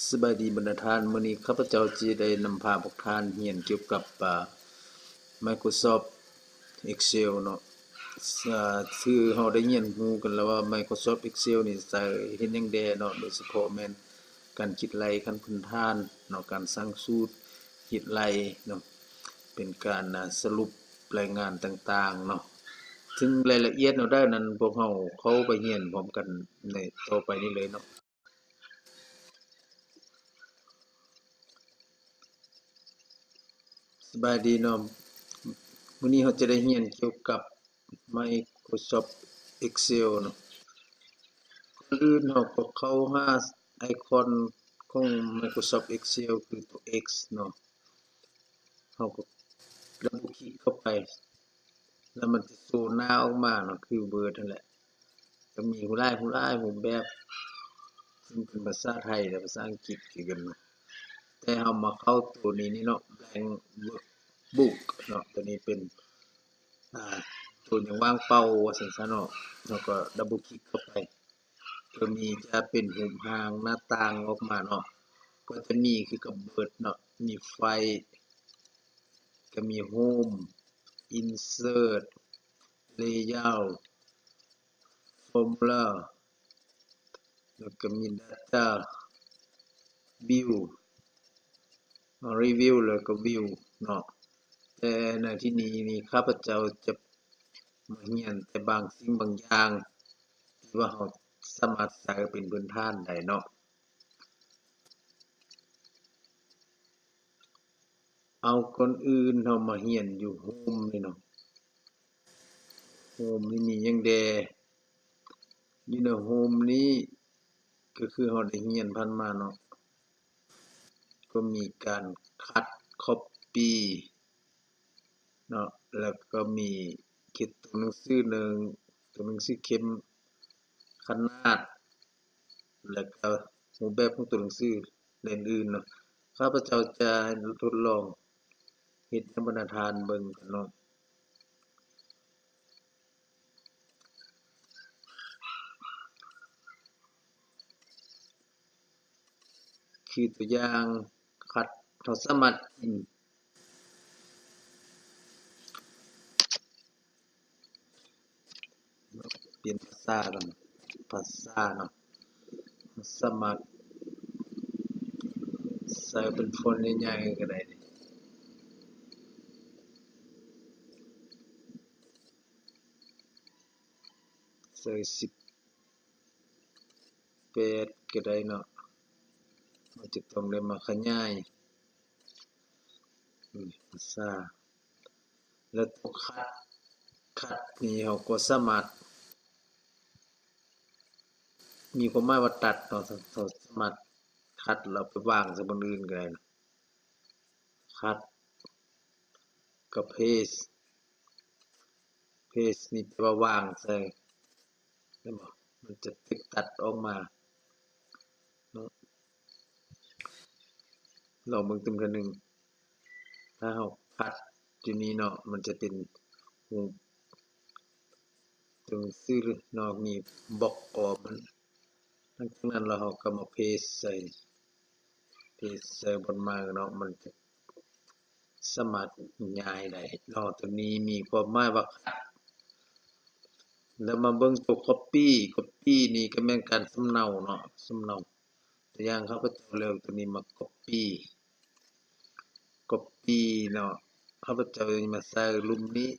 สบายดีบรรดาท่านมื้อนี้ข้าพเจ้าจิได้นำพาพวกท่านเรียนเกี่ยวกับMicrosoft Excel เนาะคือเฮาได้เรียนรู้กันแล้วว่า Microsoft Excel นี่ใช้เฮ็ดหยังแดเนาะโดยเฉพาะแม่นการคิดไล่ขั้นพื้นฐานเนาะการสร้างสูตรคิดไล่เนาะเป็นการสรุปรายงานต่างๆเนาะถึงรายละเอียดเนาะได้นั้นพวกเฮาเข้าไปเรียนพร้อมกันในต่อไปนี้เลยเนาะสบายดีเนาะ มื้อนี้เราจะได้เรียนเกี่ยวกับ Microsoft Excel เนาะก่อนอื่นเราก็เข้าหาไอคอนของ Microsoft Excel คือตัว X เนาะเราก็ดับเบิลคลิกเข้าไปแล้วมันจะโชว์หน้าออกมาเนาะคือ Word นั่นแหละก็มีผู้ร้ายรูปแบบซึ่งเป็นภาษาไทยและภาษาอังกฤษคือกันเนาะแต่เรามาเข้าตัวนี้เนาะ Blank Workbook เนาะตัวนี้เป็น อ่าตัวอย่างว่างเป้าว่าซั่นซะเนาะแล้วก็ดับเบิลคลิกเข้าไปก็มีจะเป็นรูปร่างหน้าต่างออกมาเนาะก็จะมีคือกับเบิดเนาะมีไฟก็มี Home Insert Layout Formula แล้วก็มี Data View Review แล้วก็ View เนาะแต่ในที่นี้นี่ข้าพเจ้าจะมาเรียนแต่บางสิ่งบางอย่างที่ว่าเราสามารถใช้เป็นพื้นฐานได้เนาะเอาก่อนอื่นเรามาเรียนอยู่ Home นี่เนาะ Home นี่มีหยังแดอยู่ใน Home นี้ก็คือเราได้เรียนผ่านมาเนาะก็มีการคัด Copy เนาะแล้วก็มีเขียนตัวหนังสือหนึ่งตัวหนังสือเข็มขนาดแล้วก็รูปแบบของตัวหนังสือและอื่นๆเนาะข้าพเจ้าจะทดลองเฮ็ดให้บรรดาท่านเบิ่งกันเนาะคือตัวอย่างคัดเราสามารถเปลี่ยนภาษากันภาษาเนาะสามารถใส่เป็นฟอนต์ใหญ่ๆก็ได้นี่ใส่18ก็ได้เนาะมันจะต้องได้มาขยายภาษาแล้วตัวคัดนี่เราก็สามารถมีความหมายว่าตัดเนาะเราสามารถคัดแล้วไปวางใส่บนอื่นก็ได้นะคัดกับ paste นี่แปลว่าวางใส่ได้บ่มันจะติดตัดออกมาเนาะลองเบิ่งเต็มเทื่อหนึ่งถ้าเราคัดอยู่นี้เนาะมันจะเป็นรูปตัวหนังสือเนาะมีบล็อกออกมันหลังจากนั้นแล้วเราก็มา paste ใส่บนมาเนาะมันจะสามารถย้ายได้เนาะตัวนี้มีความหมายว่าคัดแล้วมาเบิ่งตัว copy นี่ก็แม่นการสำเนาเนาะสำเนาตัวอย่างข้าพเจ้าเลือกตัวนี้มา copy เนาะข้าพเจ้าจะมาใส่รูปนี้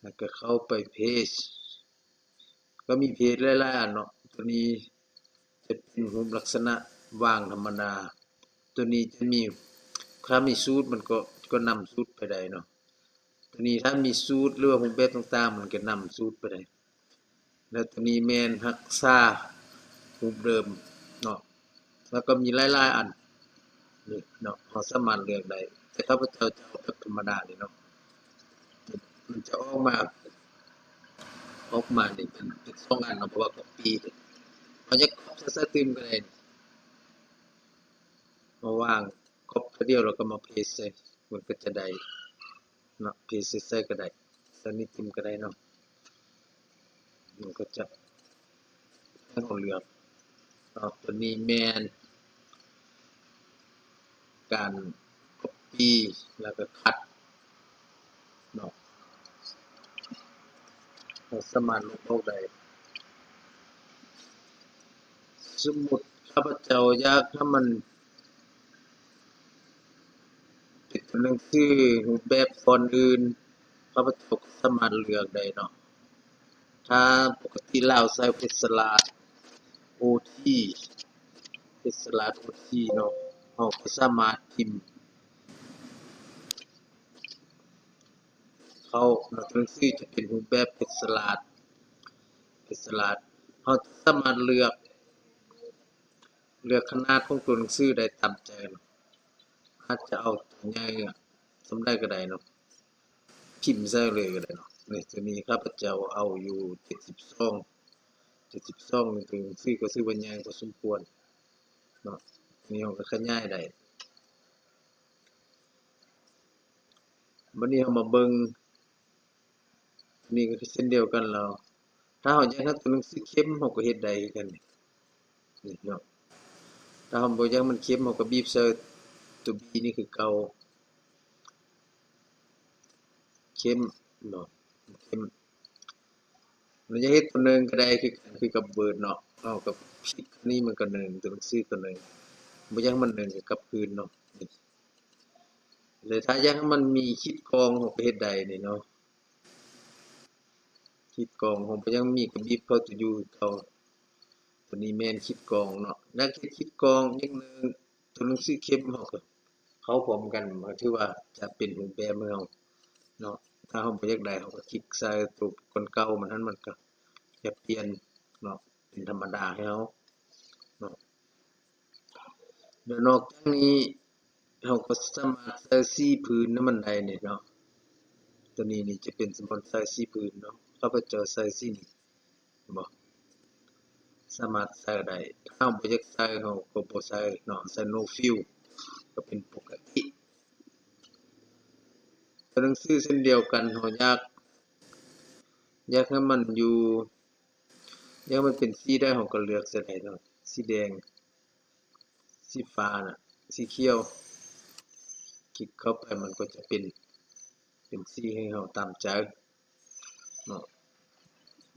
แล้วก็เข้าไป paste ก็มีเพจหลายๆอันเนาะตัวนี้จะเป็นรูปลักษณะว่างธรรมดาตัวนี้จะมีถ้ามีสูตรมันก็นำสูตรไปได้เนาะตัวนี้ถ้ามีสูตรหรือว่ารูปแบบต่างๆมันก็นำสูตรไปได้แล้วตัวนี้แม่นรักษารูปเดิมเนาะแล้วก็มีหลายๆอันนี่เนาะเราสามารถเลือกได้แต่ข้าพเจ้าจะเอาแบบธรรมดานี่เนาะมันจะออกมานี่เป็น2อันเนาะเพราะว่า copy เขาจะก๊อบใส่ตื้มก็ได้มาวางก๊อบเทื่อเดียวแล้วก็มา paste ใส่มันก็จะได้เนาะ paste ใส่ก็ได้ใส่นี่ติมก็ได้เนาะมันก็จะให้เราเลือก ตัวนี้แม่นการ copy แล้วก็คัดเนาะเราสามารถลบออกได้สมมุติข้าพเจ้าอยากให้มันเป็นตัวหนังสือรูปแบบฟอนต์อื่นข้าพเจ้าก็สามารถเลือกได้เนาะถ้าปกติแล้วใช้เพชรสลัด OT เพชรสลัด OT เนาะเราก็สามารถพิมพ์เข้าตัวหนังสือจะเป็นรูปแบบเพชรสลัดเราสามารถเลือกขนาดของตัวหนังสือได้ตามใจเนาะอาจจะเอาตัวใหญ่สำได้ก็ได้เนาะพิมพ์ใส่เลยก็ได้เนาะนี่ตัวนี้ข้าพเจ้าเอาอยู่72นี่ตัวหนังสือก็ซื้อว่าใหญ่พอสมควรเนาะนี่เราก็ขยายได้บัดนี้เรามาเบิ่งนี่ก็คือเช่นเดียวกันแล้วถ้าเราอยากให้ตัวหนังสือเข้มเราก็เฮ็ดได้คือกันนี่เนาะถ้าเราบ่อยากมันเข้มเราก็บีบใส่ตัว B นี่คือเก่าเข้มเนาะเข้มเราจะเฮ็ดตัวหนึงก็ได้คือกันคือกับเบิดเนาะเอากับพลิกนี่มันก็หนึ่งตัวหนังสือก็หนึ่งบ่อยากให้มันหนึ่งก็กลับคืนเนาะนี่แล้วถ้าอยากให้มันมีขีดกองเราก็เฮ็ดได้นี่เนาะขีดกองเราบ่ยังมีก็บีบเข้าตัว U เก่าตัวนี้แม่นขีดกองเนาะแล้วขีดกองอีกหนึ่งตัวหนังสือเข้มเราก็เข้าพร้อมกันก็ถือว่าจะเป็นรูปแบบของเราเนาะถ้าเราบ่อยากได้เราก็คลิกใส่ตัวคนเก่ามันนั้นมันก็จะเปลี่ยนเนาะเป็นธรรมดาให้เราเนาะแล้วนอกจากนี้เราก็สามารถใส่สีพื้นนำมันได้นี่เนาะตัวนี้นี่จะเป็นสำหรับใส่สีพื้นเนาะข้าพเจ้าใส่สีนี้บ่สามารถใส่ได้ถ้าเราบ่อยากใส่เราก็บ่ใส่เนาะใส่ no fill ก็เป็นปกติตัวหนังสือเช่นเดียวกันเราอยากให้มันอยู่อยากให้มันเป็นสีได้เราก็เลือกใส่ได้เนาะสีแดงสีฟ้าน่ะสีเขียวคลิกเข้าไปมันก็จะเป็นสีให้เราตามใจเนาะ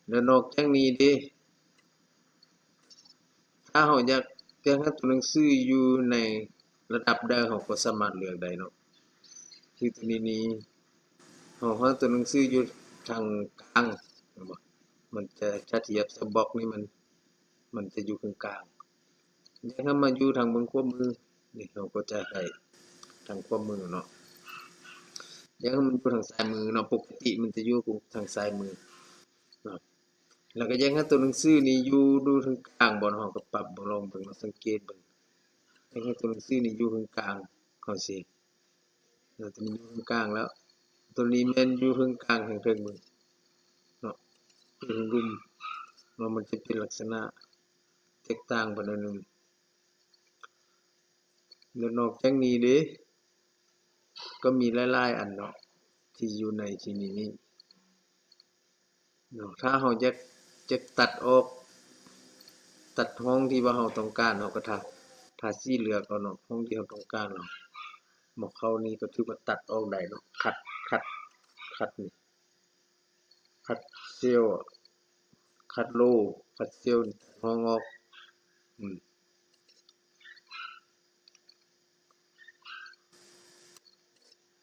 แล้วนอกจากนี้เด้ถ้าเราอยากให้ตัวหนังสืออยู่ในระดับใดเราก็สามารถเลือกได้เนาะคือตัวนี้เราให้ตัวหนังสืออยู่ทางกลางแม่นบ่มันจะถ้าเทียบกับบล็อกนี่มันจะอยู่ตรงกลางอยากให้มันอยู่ทางเบิ่งขวามือนี่เราก็จะให้ทางขวามือเนาะอยากให้มันอยู่ทางซ้ายมือเนาะปกติมันจะอยู่ทางซ้ายมือเนาะแล้วก็อยากให้ตัวหนังสือนี่อยู่ดูทางกลางบ่เราก็ปรับบ่ลองเบิ่งเนาะสังเกตเบิ่งอยากให้ตัวหนังสือนี่อยู่ตรงกลางจั่งซี้แล้วตัวนี้อยู่ตรงกลางแล้วตัวนี้แม่นอยู่ตรงกลางทางเทิงมือเนาะอยู่ทางรุมเนาะมันจะเป็นลักษณะแตกต่างไปหน่อยหนึ่งแล้วนอกจากนี้เด้ก็มีหลายๆอันเนาะที่อยู่ในที่นี้เนาะถ้าเราอยากตัดออกตัดห้องที่ว่าเราต้องการเราก็ทาสีเหลืองเอาเนาะห้องที่เราต้องการเนาะหมอกเข้านี่ก็ถือว่าตัดออกได้เนาะคัดคัดนี่คัดเซลล์คัดโลคัดเซลล์นี่ตัดห้องออกอืม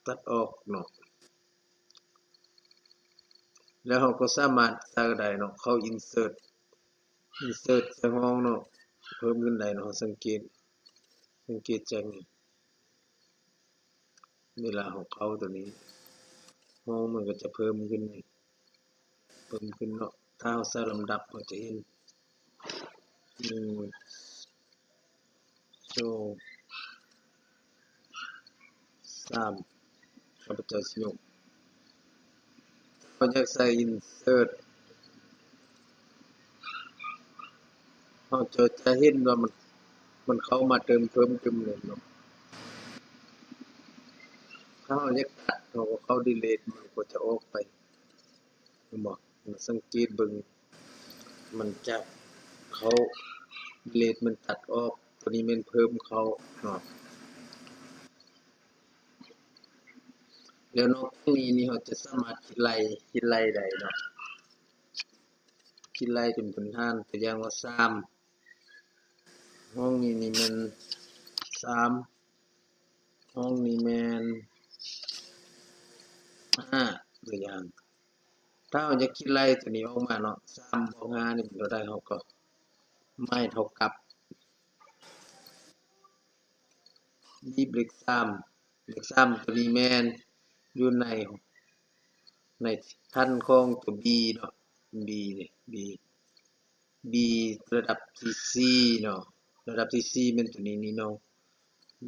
ตัดออกเนาะแล้วเราก็สามารถใส่ได้เนาะเข้า insert ใส่ห้องเนาะเพิ่มขึ้นได้เนาะสังเกตจากนี่เวลาของเขาตัวนี้ห้องมันก็จะเพิ่มขึ้นเนาะถ้าเราใส่ลำดับเราจะเห็น1 2 3ข้าพเจ้าสิยกเราอยากใส่ insert เราจะเห็นว่ามันเข้ามาเพิ่มเลยเนาะถ้าเราอยากตัดเราก็เข้า delete มันก็จะออกไปเห็นบ่สังเกตเบิ่งมันจะเข้า delete มันตัดออกตัวนี้มันเพิ่มเข้าเนาะแล้วนอกจากนี้นี่เราจะสามารถคิดไล่ได้เนาะคิดไล่เป็นบรรทัดตัวอย่างว่า3ห้องนี้นี่มัน3ห้องนี้แม่น5ตัวอย่างถ้าเราจะคิดไล่ตัวนี้ออกมาเนาะ3บวก5นี่มันเท่าใดเราก็ไม่เท่ากับ20เลข3ตัวนี้แม่นอยู่ในขั้นของตัว b เนาะ b นี่ b ระดับที่4เนาะระดับที่4มันตัวนี้เนาะ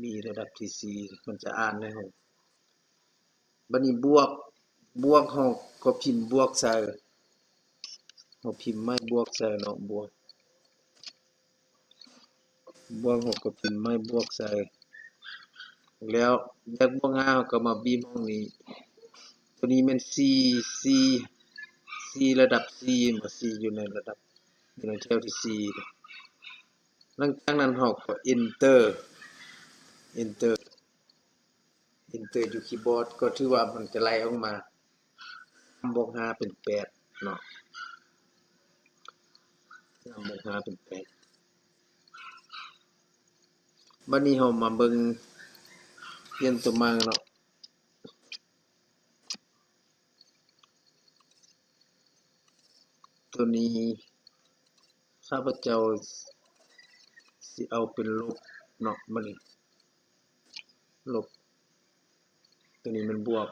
b ระดับที่4มันจะอ่านได้เฮาบัดนี้บวกเฮาก็พิมพ์บวกใส่เฮาพิมพ์ไม้บวกใส่เนาะบวกเฮาก็พิมพ์ไม้บวกใส่แล้วจากบวก5เฮาก็มาบีบห้องนี้ตัวนี้มัน4ระดับ4บ่4อยู่ในระดับอยู่ในแถวที่4หลังจากนั้นเฮาก็ enter อยู่คีย์บอร์ดก็ถือว่ามันจะไล่ออกมา3บวก5เป็น8เนาะ3บวก5เป็น8บัดนี้เฮามาเบิ่งเปลี่ยนตัวมาเนาะตัวนี้ข้าพเจ้าสิเอาเป็นลบเนาะบัดนี้ลบตัวนี้มันบวก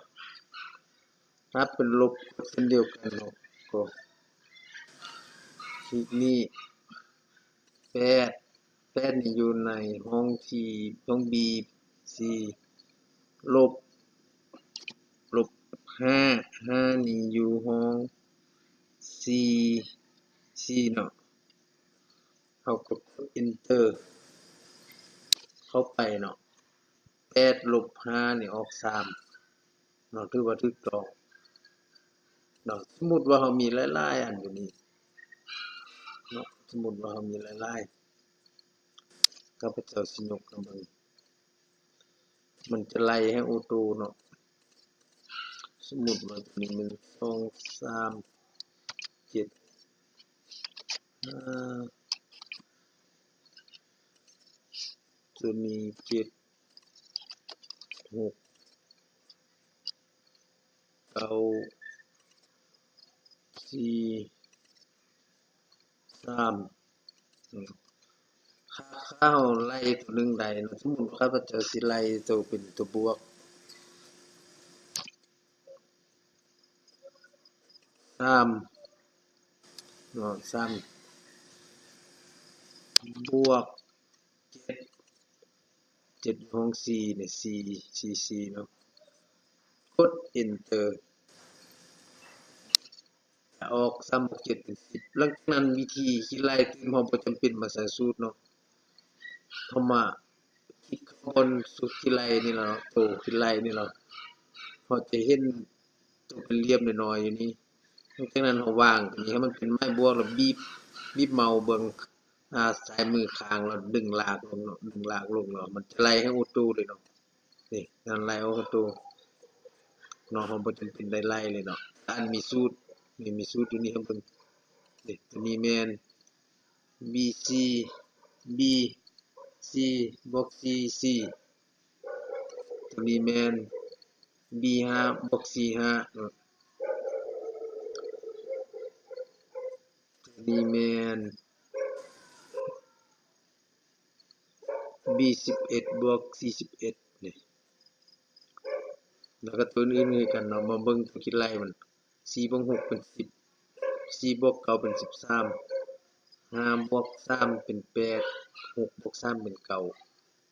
ถ้าเป็นลบก็เช่นเดียวกันเนาะก็คลิกนี้8นี่อยู่ในห้องB C ลบ5นี่อยู่ห้อง C เนาะเฮาก็กด enter เข้าไปเนาะ8ลบ5นี่ออก3เนาะถือว่าถูกต้องเนาะสมมุติว่าเฮามีหลายๆอันอยู่นี่เนาะสมมุติว่าเฮามีหลายๆข้าพเจ้าสิยกให้เบิ่งมันจะไล่ให้ออโตเนาะสมมุติว่าตัวนี้1 2 3 7 5ตัวนี้7 6 9 4 3ค่าเฮาไล่ตัวหนึ่งได้เนาะสมมุติว่าข้าพเจ้าสิไล่ตัวเป็นตัวบวก3เนาะ3บวก7 7อยู่ห้อง4นี่4เนาะกด enter ออก3บวก7เป็น10หลังจากนั้นวิธีคิดไล่ที่เราบ่จำเป็นมาใส่สูตรเนาะเฮามาคลิกข้างบนสูตรคิดไล่นี่ล่ะเนาะตัวคิดไล่นี่ล่ะเราจะเห็นตัวเป็นเหลี่ยมน้อยๆอยู่นี่หลังจากนั้นเราวางอันนี้ให้มันเป็นไม้บวกแล้วบีบเมาส์เบิ่งซ้ายมือข้างแล้วดึงลากลงเนาะดึงลากลงเนาะมันจะไล่ให้ออโตเลยเนาะนี่นั่นไล่ออโตเนาะเราบ่จำเป็นได้ไล่เลยเนาะอันมีสูตรนี่มีสูตรอยู่นี่ให้เบิ่งนี่ตัวนี้แม่น BC BC บวก CC ตัวนี้แม่น B5 บวก C5 เนาะตัวนี้แม่น B11 บวก C11 นี่แล้วก็ตัวอื่นๆคือกันเนาะมาเบิ่งตัวคิดไล่มัน4บวก6เป็น10 4บวก9เป็น13 5บวก3เป็น8 6บวก3เป็น9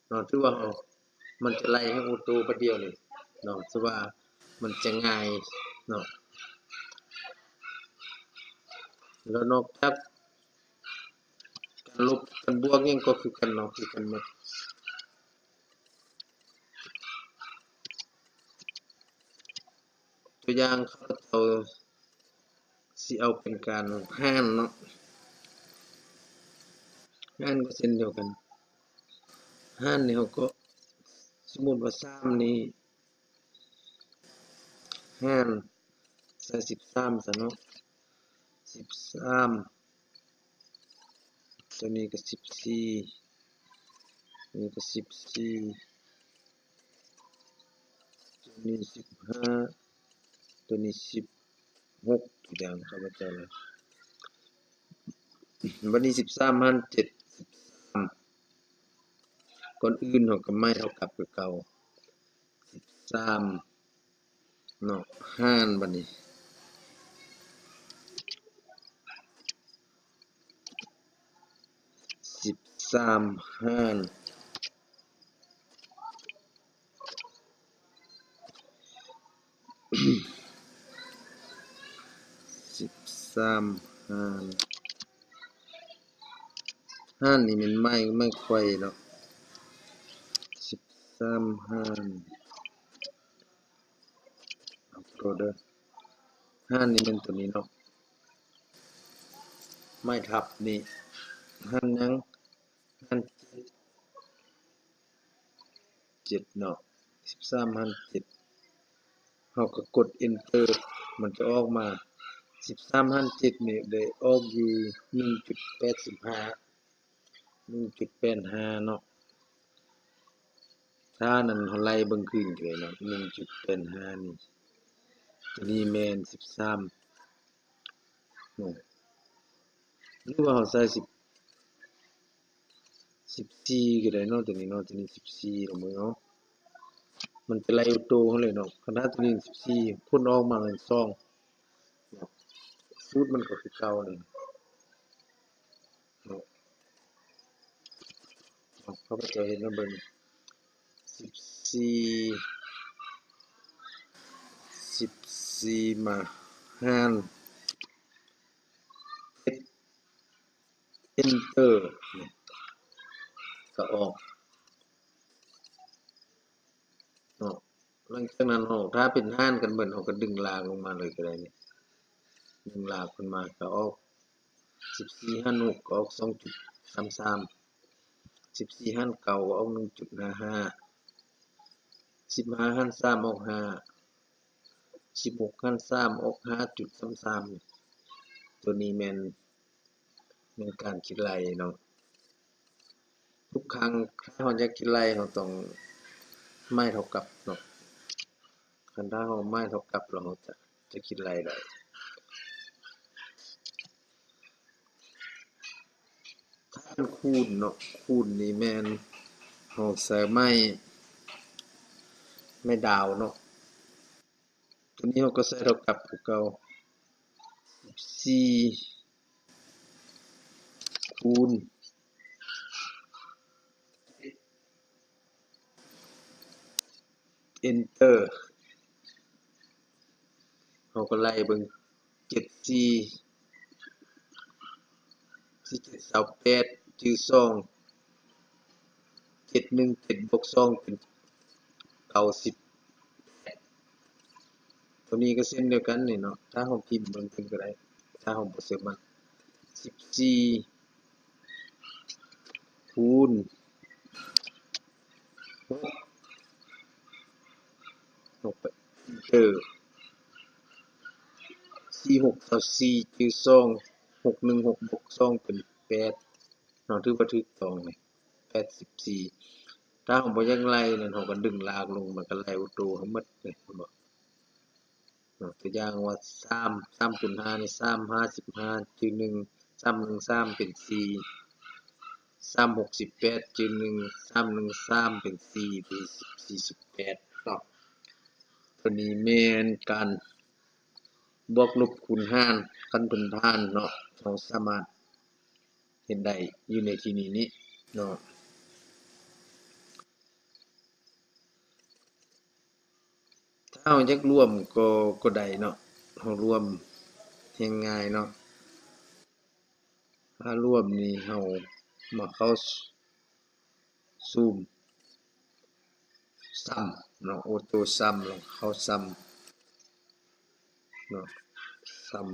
เนาะถือว่ามันจะไล่ให้ออโตบัดเดียวนี่เนาะถือว่ามันจะง่ายเนาะแล้วนอกจากการลบการบวกยังก็คือกันเนาะคือกันหมดตัวอย่างเขาเจ้าสิเอาเป็นการหารเนาะ ห้านก็เช่นเดียวกันห้านนี่เขาก็สมมุติว่า3นี่ห้านใส่13ซะเนาะ13ตัวนี้ก็14นี่ก็14ตัวนี้15ตัวนี้16ทุกอย่างเข้าใจแล้วบัดนี้13หาร7 13ก่อนอื่นเราก็ไม่เท่ากับคือเก่า13เนาะหารบัดนี้13หาร13หารหารนี่มันไม่ค่อยเนาะ13หารเอาตัวเด้อหารนี่มันตัวนี้เนาะไม่ทับนี่หารหยังหาร7เนาะ13หาร7เฮาก็กด enter มันจะออกมา13หาร7นี่ได้ออกอยู่ 1.85 เนาะถ้านั้นเฮาไล่เบิ่งขึ้นก็ได้เนาะ 1.85 นี่ตัวนี้แม่น13โอ้หรือว่าเฮาใส่14ก็ได้เนาะตัวนี้เนาะตัวนี้14เอามือเนาะมันจะไล่โตเฮาเลยเนาะคันถ้าตัวนี้14ผลออกมาเป็น2เนาะสูตรมันก็คือเก่านี่เนาะเขาก็จะเห็นว่าเบิ่ง14มาหาร enter นี่ก็ออกเนาะหลังจากนั้นเฮาถ้าเป็นหารกันเบิดเฮาก็ดึงรากลงมาเลยก็ได้นี่ดึงรากขึ้นมาก็ออก14หาร6ก็ออก 2.33 14หาร9ก็ออก 1.55 15หาร3ออก5 16หาร3ออก 5.33 ตัวนี้แม่นการคิดไล่เนาะทุกครั้งถ้าเราจะคิดไล่เราต้องไม่เท่ากับเนาะคันถ้าเราไม่เท่ากับเราจะคิดไล่ได้ถ้าเป็นคูณเนาะคูณนี่แม่นเราใส่ไม่ดาวเนาะตัวนี้เราก็ใส่เท่ากับคือเก่า14คูณ enter เราก็ไล่เบิ่ง74 47 28 72 717บวก2เป็น90ตัวนี้ก็เช่นเดียวกันนี่เนาะถ้าเราพิมพ์เบิ่งเพิ่นก็ได้ถ้าเราบ่เชื่อมั่น14คูณ6ลงไป enter 46เท่า4คือ2 616บวก2เป็น8เนาะถือว่าถูกต้องนี่84ถ้าเราบ่อยากไล่นั่นเราก็ดึงรากลงมันก็ไล่เอาตัวทั้งหมดเลยเห็นบ่ตัวอย่างว่า3คูณ5นี่3 55จึง1 313เป็น4 3 68จึง1 313เป็น4เป็น48เนาะตัวนี้แม่นการบวกลบคูณหารคันเป็นหารเนาะเราสามารถเฮ็ดได้อยู่ในที่นี้เนาะถ้าเราอยากรวมก็ได้เนาะเรารวมแฮ่งง่ายเนาะถ้ารวมนี่เรามาเข้าซูมซัมเนาะออโต้ซัมแล้วเข้าซัมเนาะซัม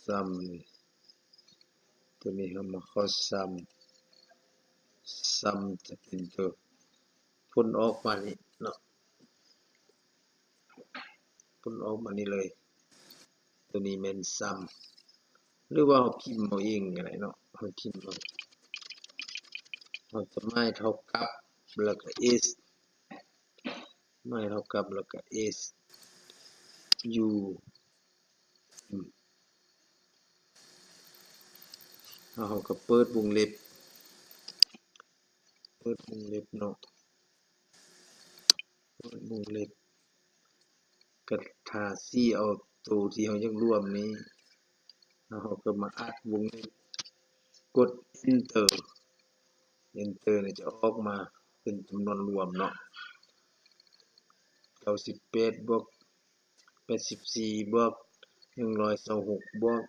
sum ตัวนี้เรามาเข้า sum จะเป็นตัวผลออกมานี่เนาะผลออกมานี่เลยตัวนี้แม่น sum หรือว่าเราพิมพ์เอาเองก็ได้เนาะเราพิมพ์เราจะไม่เท่ากับแล้วก็ is ไม่เท่ากับแล้วก็ is u เราก็เปิดวงเล็บเนาะเปิดวงเล็บก็ถ้าซี่เอาตัวที่เราอยากรวมนี้เราก็มาอัดวงเล็บกด enter เนี่ยจะออกมาเป็นจำนวนรวมเนาะ98บวก84บวก126บวก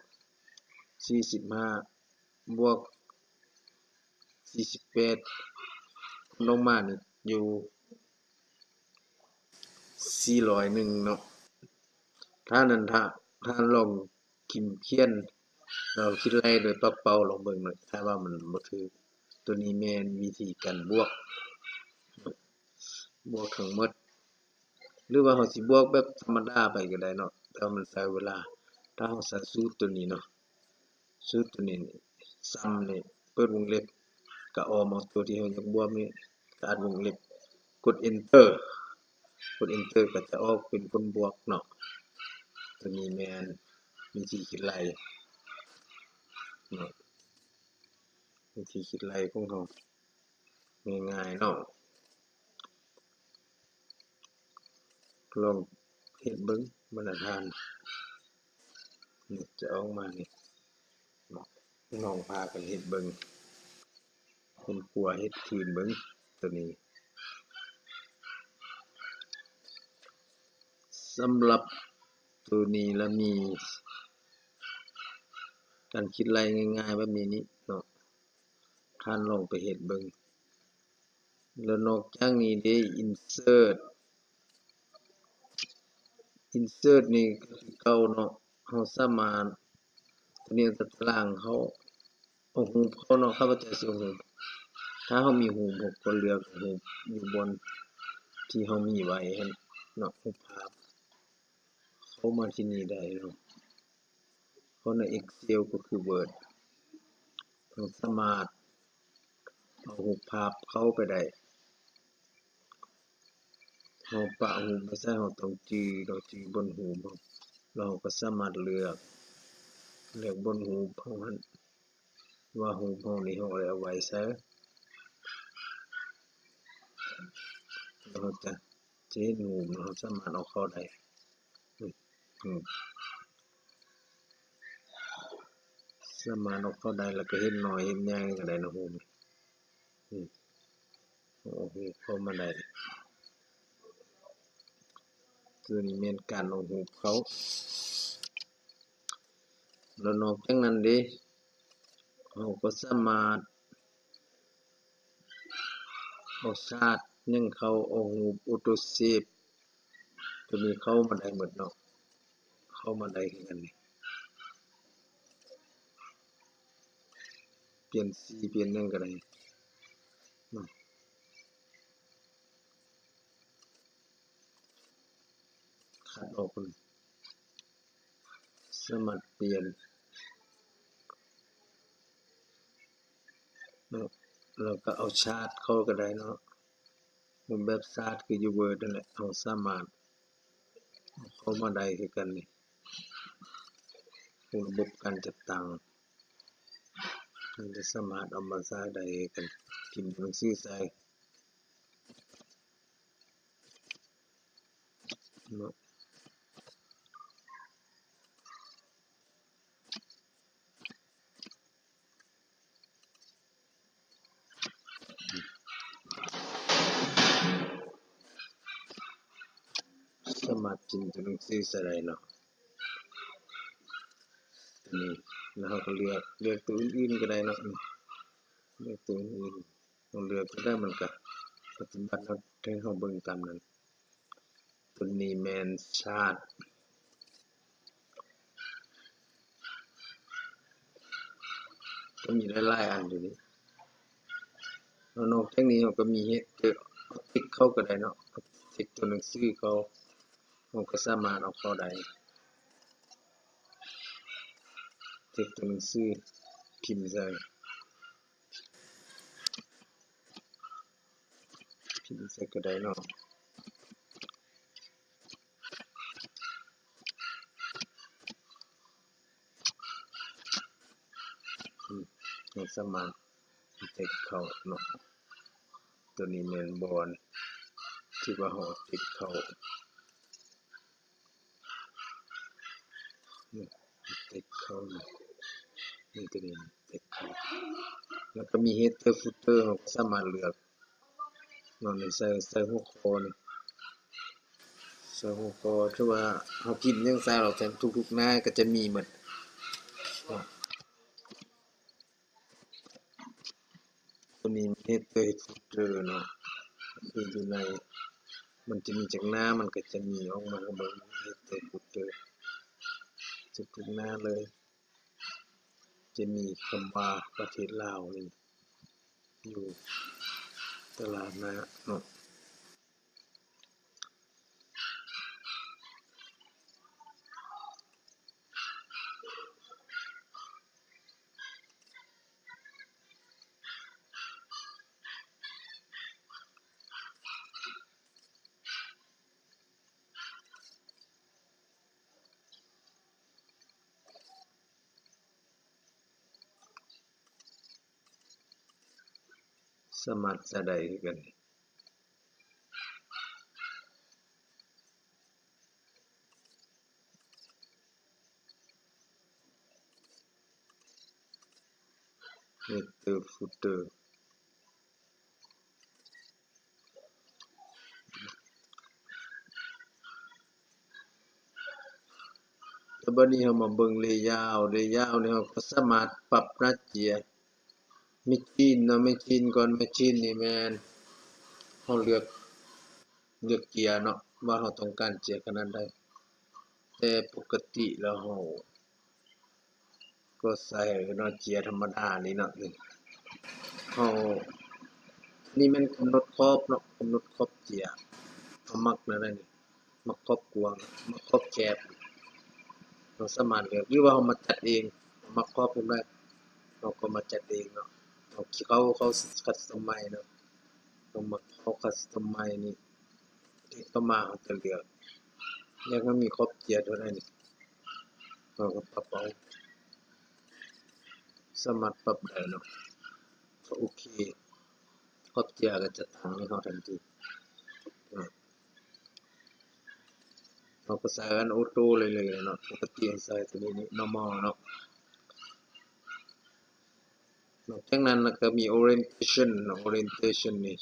45บวก48ลงมานี่อยู่401เนาะถ้าลองเขียนเราคิดไล่โดยปรับเป่าลองเบิ่งหน่อยถ้าว่ามันบ่ถูกตัวนี้แม่นวิธีการบวกทั้งหมดหรือว่าเราสิบวกแบบธรรมดาไปก็ได้เนาะแต่มันใช้เวลาถ้าเราใช้สูตรตัวนี้เนาะสูตรตัวนี้ซ้ำนี่เปิดวงเล็บก็ออกมาตัวที่เราอยากบวกนี่ก็อัดวงเล็บกด enter ก็จะออกเป็นผลบวกเนาะตัวนี้แม่นวิธีคิดไล่เนาะวิธีคิดไล่ของเราง่ายๆเนาะลองเฮ็ดเบิ่งมาตรฐานนี่จะออกมานี่น้องพากันเฮ็ดเบิ่งคนกลัวเฮ็ดคืนเบิ่งตัวนี้สำหรับตัวนี้แล้วมีการคิดไล่ง่ายๆแบบนี้เนาะท่านลองไปเฮ็ดเบิ่งแล้วนอกจากนี้ได้ insert นี่ก็คือเก่าเนาะเราสามารถตัวนี้ตารางเขาเอารูปเขาเนาะข้าพเจ้าสิเอารูปถ้าเรามีรูปผมก็เลือกรูปอยู่บนที่เรามีไว้เนาะรูปภาพเข้ามาที่นี่ได้เนาะเพราะใน Excel ก็คือ Word เราสามารถเอารูปภาพเข้าไปได้เราปะรูปไม่ใช่เราต้องจือบนรูปเราก็สามารถเลือกบนรูปเราว่ารูปเรานี่เราเอาไว้ใส่เราจะเห็นรูปเราสามารถเอาเข้าได้สามารถเอาเข้าได้แล้วก็เห็นน้อยเห็นใหญ่ก็ได้นะรูปโอเคเข้ามาได้คือนี่แม่นการเอารูปเขาแล้วนอกจากนั้นเด้เราก็สามารถเอาชาร์ตยังเข้าเอารูปออโตเซฟตัวนี้เข้ามาได้หมดเนาะเข้ามาได้คือกันนี่เปลี่ยนสีเปลี่ยนหยังก็ได้เนาะคัดออกเลยสามารถเปลี่ยนเนาะแล้วก็เอาชาร์ตเข้าก็ได้เนาะรูปแบบชาร์ตคืออยู่ Word นั่นแหละเราสามารถเข้ามาได้คือกันนี่ระบบการจัดตั้งมันจะสามารถเอามาใช้ได้กันพิมพ์หนังสือใส่เนาะสามารถพิมพ์ตัวหนังสือใส่ได้เนาะตัวนี้แล้วเราก็เลือกตัวอื่นๆก็ได้เนาะเลือกตัวอื่นเราเลือกก็ได้มันก็ปฏิบัติเราให้เราเบิ่งตามนั้นตัวนี้แม่นชาร์ต ก็มีหลายๆอันอยู่นี่นอกจากนี้เราก็มีเฮ็ดเอาติ๊กเข้าก็ได้เนาะติ๊กตัวหนังสือเขาเราก็สามารถเอาเข้าได้ติ๊กตัวหนังสือพิมพ์ใส่ก็ได้เนาะเราสามารถติ๊กเข้าเนาะตัวนี้แม่นบอลที่ว่าเราติ๊กเข้าติ๊กเข้านี่ตัวนี้ติ๊กเข้าแล้วก็มี header footer เราก็สามารถเลือกเนาะนี่ใส่หัวข้อนี่ใส่หัวข้อคือว่าเราพิมพ์จั่งซั้นเราแทนทุกๆหน้าก็จะมีหมดตัวนี้ header footer เนาะคืออยู่ในมันจะมีจากหน้ามันก็จะมีออกมาเบิ่ง header footer ทุกๆหน้าเลยจะมีคำว่าประเทศลาวนี่อยู่ตลาดหน้าเนาะสามารถจะได้คือกันheader footer แล้วบัดนี้เรามาเบิ่งlayout นี่เราก็สามารถปรับหน้าเจีย machine เนาะ machine ก่อน machine นี่แม่นเราเลือกเกียร์เนาะว่าเราต้องการเกียร์ขนาดใดแต่ปกติแล้วเราก็ใส่เนาะเกียร์ธรรมดานี่เนาะนี่เรานี่มันกำหนดขอบเนาะกำหนดขอบเกียร์เรามักแนวใดนี่มักขอบกว้างมักขอบแคบเราสามารถเลือกหรือว่าเรามาจัดเองมักขอบแบบใดเราก็มาจัดเองเนาะเขาคัสตอมไมซ์เนาะเรามักเขาคัสตอมไมซ์นี่ที่เข้ามาเราจะเลือกอยากให้มีขอบเกียร์เท่าใดนี่เราก็ปรับเอาสามารถปรับได้เนาะก็โอเคขอบเกียร์ก็จะตั้งให้เราทันทีเราก็ใส่อันออโต้เลยเนาะปกติใส่ตัวนี้ normal เนาะนอกจากนั้นก็มี orientation เนาะ orientation นี่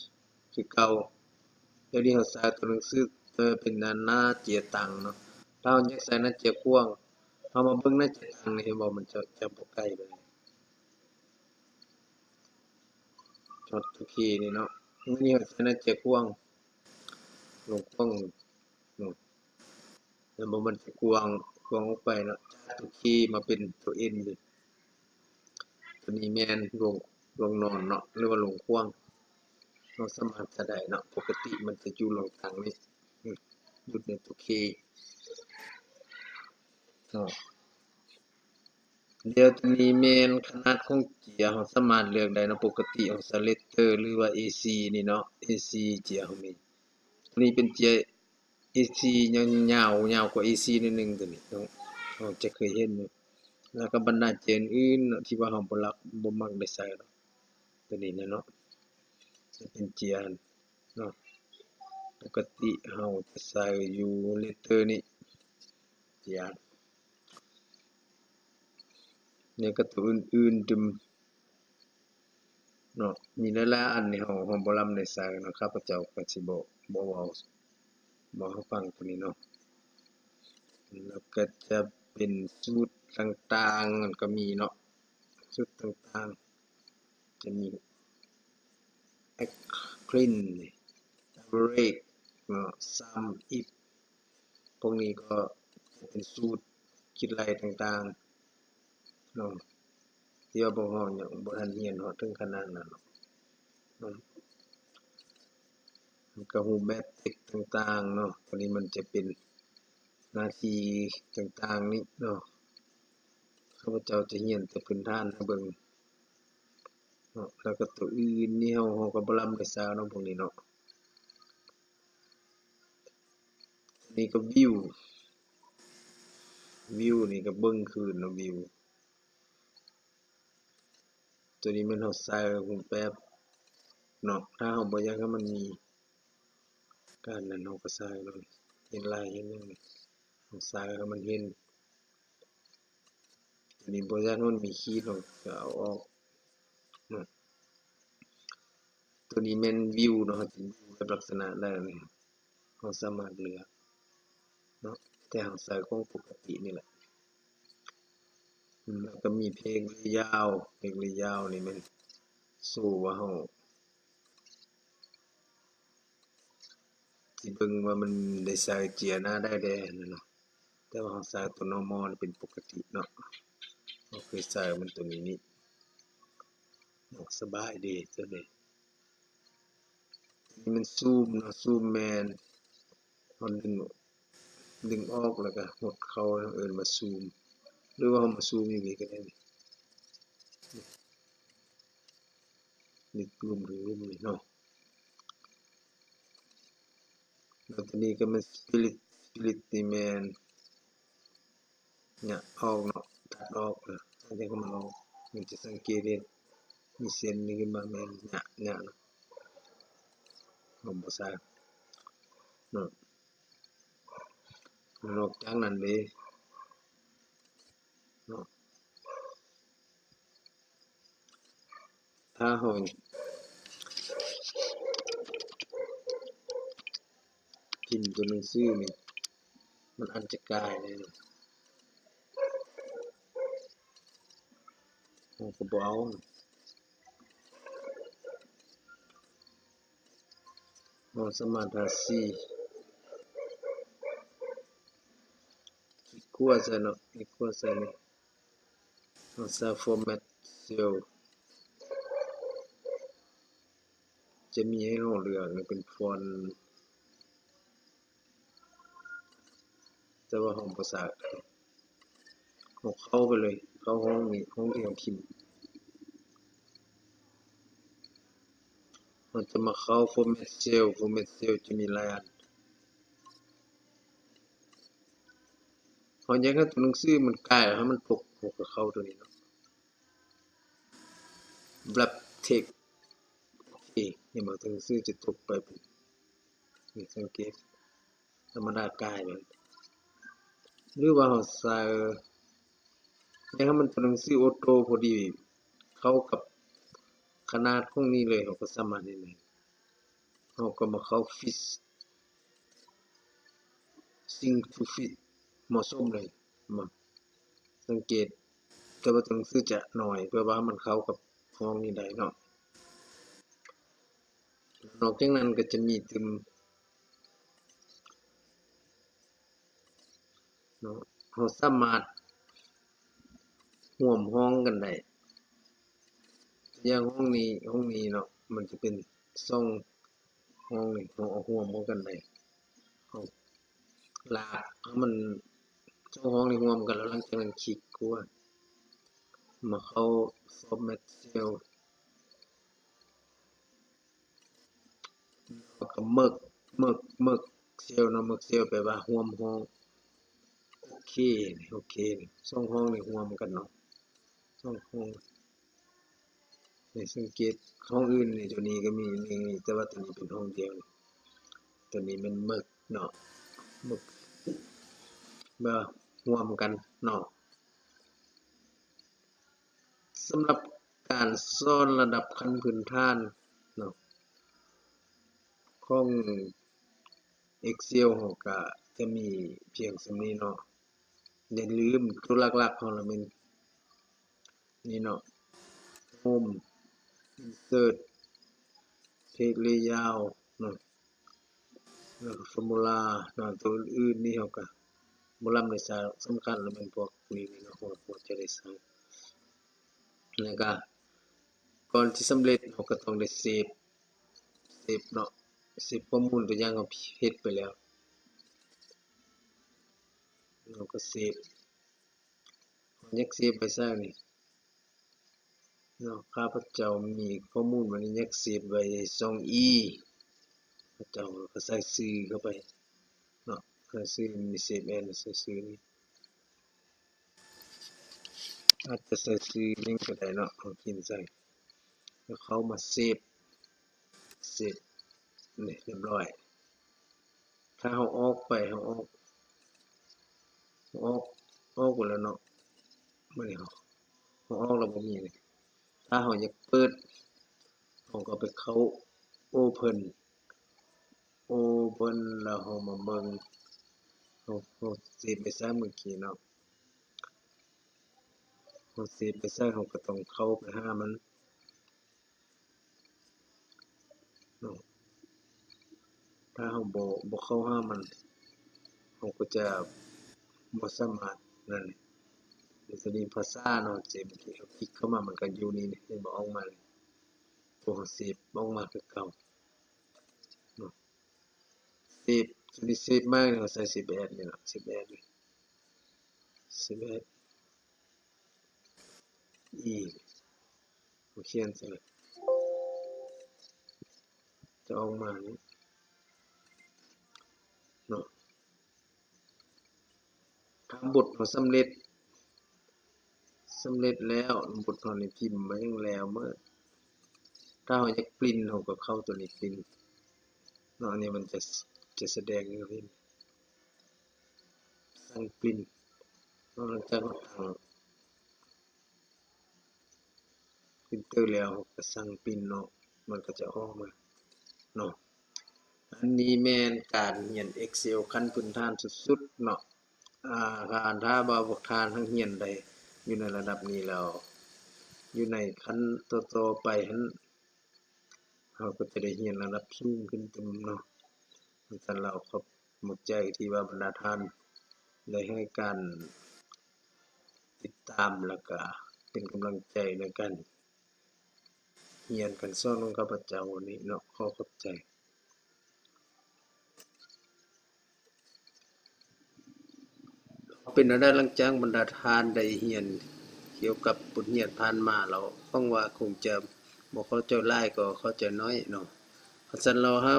คือเก่าเดี๋ยวนี้เราใส่ตัวหนังสือเป็นหน้าเจียตังเนาะถ้าเราอยากใส่หน้าเจียกว้างเรามาเบิ่งหน้าเจียตังนี่เห็นบ่มันจะบ่ใกล้เลยช็อตทุกทีนี่เนาะมื้อนี้เราใส่หน้าเจียกว้างลงกว้างเนาะแล้วมันจะกว้างออกไปเนาะจากทุกทีมาเป็นตัว N เลยตัวนี้แม่นลงนอนเนาะหรือว่าลงกว้างเราสามารถจะได้เนาะปกติมันจะอยู่ลงทางนี้อยู่ในตัว K เนาะเดี๋ยวจะมีแม่นขนาดของเกียร์เราสามารถเลือกได้เนาะปกติเราใช้ letter หรือว่า AC นี่เนาะ AC เกียร์เรามีอันนี้เป็นเกียร์ AC ยาวกว่า AC นิดหนึ่งตัวนี้เราจะเคยเห็นอยู่แล้วก็บรรดาเกียร์อื่นๆเนาะที่ว่าเราบ่มักได้ใช้เนาะตัวนี้เนาะจะเป็นเกียร์เนาะปกติเราจะใช้อยู่ letter นี่เกียร์เนี่ยก็ตัวอื่นๆดึมเนาะมีหลายๆอันนี่เราบ่รำได้ใช้เนาะข้าพเจ้าก็สิบ่เว้าบอกให้ฟังตัวนี้เนาะแล้วก็จะเป็นสูตรต่างๆมันก็มีเนาะสูตรต่างๆจะมี Acrin Average เนาะ Sum If พวกนี้ก็จะเป็นสูตรคิดไล่ต่างๆเนาะ ที่ว่าพวกเรายังบ่ทันเรียนฮอดถึงขนาดนั้นเนาะมันก็รูปแบบเทคต่างๆเนาะตัวนี้มันจะเป็นหน้าที่ต่างๆนี่เนาะข้าพเจ้าจะเรียนแต่พื้นฐานให้เบิ่งเนาะแล้วก็ตัวอื่นนี่เราก็บ่รำได้ซาเนาะพวกนี้เนาะนี่ก็วิวนี่ก็เบิ่งคืนเนาะวิวตัวนี้มันเราใส่รูปแบบเนาะถ้าเราบ่อยากให้มันมีการนั้นเราก็ใส่เนาะเห็นลายเห็นหยังนี่เราใส่ให้มันเห็นตัวนี้บ่อยากให้มันมีขีดเราก็เอาออกเนาะตัวนี้แม่นวิวเนาะเป็นวิวแบบลักษณะได้นี่เราสามารถเลือกเนาะแต่เราใส่ของปกตินี่แหละแล้วก็มีเพลงระยะยาวเพลงระยะยาวนี่มันสู้ว่าเราสิเบิ่งว่ามันได้ใส่เจียร์หน้าได้แดนั่นเนาะแต่ว่าเราใส่ตัว normal นี่เป็นปกติเนาะเราเคยใส่มันตัวนี้เนาะสบายดีตัวนี้นี่มันซูมเนาะซูมแมนเราดึงออกแล้วก็หดเข้าเอิ้นว่าซูมหรือว่าเรามาซูมอย่างนี้ก็ได้นี่กลุ่มถึงกลุ่มนี่เนาะแล้วตัวนี้ก็มัน Split นี่แม่นเนี่ยออกเนาะตัดออกอันนี้ก็มันออกมันจะสังเกตเห็นมีเส้นนี้ขึ้นมาแม่นเนี่ยเนาะผมบ่ทราบเนาะนอกจากนั้นเด้เนาะถ้าเราพิมพ์ตัวหนังสือนี่มันอันจะกายเลยเราก็บ่เอาเราสามารถหาสีคั่วใส่เนาะคั่วใส่นี่เราใส่ format cell จะมีให้เราเลือกเป็นฟอนต์แต่ว่าของภาษาเราเข้าไปเลยเข้าห้องนี้ห้องที่เราพิมพ์มันจะมาเข้า format cell จะมีหลายอันเราอยากให้ตัวหนังสือมันใกล้ให้มันปกกับเข้าตัวนี้เนาะ wrap text โอเคนี่มันตัวหนังสือจะตกไปเป็นนี่สังเกตธรรมดากายเลยหรือว่าเราใส่อยากให้มันตัวหนังสือออโต้พอดีเข้ากับขนาดของนี้เลยเราก็สามารถนี่เลยเราก็มาเข้า fit sync to fit เหมาะสมเลยมาสังเกตแต่ว่าตัวหนังสือจะหน่อยเพื่อว่ามันเข้ากับห้องนี้ได้เนาะนอกจากนั้นก็จะมีตึมเนาะเราสามารถร่วมห้องกันได้อย่างห้องนี้เนาะมันจะเป็นช่องห้องนี่เราเอาร่วมกันได้เอาลากให้มันช่องห้องนี่ร่วมกันแล้วหลังจากนั้นคลิกคั่วมาเข้า format cell แล้วก็เมิกเซลเนาะเมิกเซลแปลว่าร่วมห้องโอเคโอเคช่องห้องนี่ร่วมกันเนาะช่องห้องในสังเกตห้องอื่นนี่ตัวนี้ก็มีนี่แต่ว่าตัวนี้เป็นห้องเดียวตัวนี้มันเมิกเนาะเมิกบ่ร่วมกันเนาะสำหรับการสอนระดับขั้นพื้นฐานเนาะของ Excel เราก็จะมีเพียงส่ำนี้เนาะอย่าลืมตัวหลักๆของเราเป็นนี่เนาะ Home Insert Text Layout เนาะแล้วก็ Formula เนาะตัวอื่นนี่เราก็บ่รำได้ใช้สำคัญแล้วแม่นพวกนี้เนาะเราควรจะได้ใช้ แล้วก็ก่อนที่สำเร็จเราก็ต้องได้เซฟเนาะเซฟข้อมูลตัวอย่างเราเฮ็ดไปแล้วเราก็เซฟอยากเซฟไปซะนี่เนาะข้าพเจ้ามีข้อมูลมันอยากเซฟไว้2e พระเจ้าก็ใส่ชื่อเข้าไปเนาะใส่ชื่อมีเซฟแอนใส่ชื่อนี้อาจจะใส่ชื่อนี้ก็ได้เนาะเอาพิมพ์ใส่แล้วเขามาเซฟนี่เรียบร้อยถ้าเราออกไปเราออกหมดแล้วเนาะบ่ได้เราออกแล้วบ่มีเลยถ้าเราอยากเปิดเราก็ไปเข้า Open แล้วเรามาเบิ่งเราเซฟไปซะเมื่อกี้เนาะเราเซฟไปซะเราก็ต้องเข้าไปหามันเนาะถ้าเราบ่เข้าหามันเราก็จะบ่สามารถนั่นมันจะมีภาษาเนาะเซฟเมื่อกี้เราคลิกเข้ามามันก็อยู่นี่เห็นบ่ออกมาเลยตัวเราเซฟออกมาคือเก่าเนาะเซฟสิเซฟมากเราใส่11นี่เนาะ11นี่11 E เราเขียนใส่จะออกมานี่เนาะทำบทเราสำเร็จแล้วบทเรานี่พิมพ์ไว้แล้วเมื่อถ้าเราอยากปริ้นเราก็เข้าตัวนี้ปริ้นเนาะอันนี้มันจะแสดงอยู่ที่สั่งปริ้นเนาะหลังจากเราตั้งปรินเตอร์แล้วก็สั่งปริ้นเนาะมันก็จะออกมาเนาะอันนี้แม่นการเรียน Excel ขั้นพื้นฐานสุดๆเนาะการถ้าบ่พวกท่านทั้งเรียนได้อยู่ในระดับนี้แล้วอยู่ในขั้นต่อๆไปหั้นเราก็จะได้เรียนระดับสูงขึ้นเต็มเนาะฉะนั้นเราขอบมุกใจที่ว่าบรรดาท่านได้ให้การติดตามแล้วก็เป็นกำลังใจในการเรียนการสอนของข้าพเจ้าวันนี้เนาะขอขอบใจเป็นได้หลังจากบรรดาท่านได้เรียนเกี่ยวกับบทเรียนผ่านมาแล้วหวังว่าคงจะบ่เข้าใจหลายก็เข้าใจน้อยเนาะเพราะฉะนั้นเราให้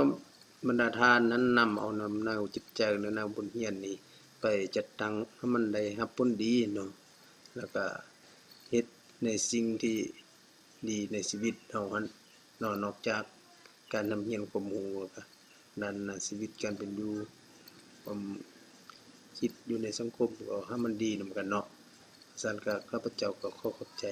บรรดาท่านนั้นนำเอานำแนวจิตใจในแนวบทเรียนนี้ไปจัดตั้งให้มันได้รับผลดีเนาะแล้วก็เฮ็ดในสิ่งที่ดีในชีวิตเฮาหั่นเนาะนอกจากการนำเรียนความรู้แล้วก็ด้านชีวิตการเป็นอยู่ความคิดอยู่ในสังคมก็ให้มันดีนำกันเนาะฉะนั้นก็ข้าพเจ้าก็ขอขอบใจ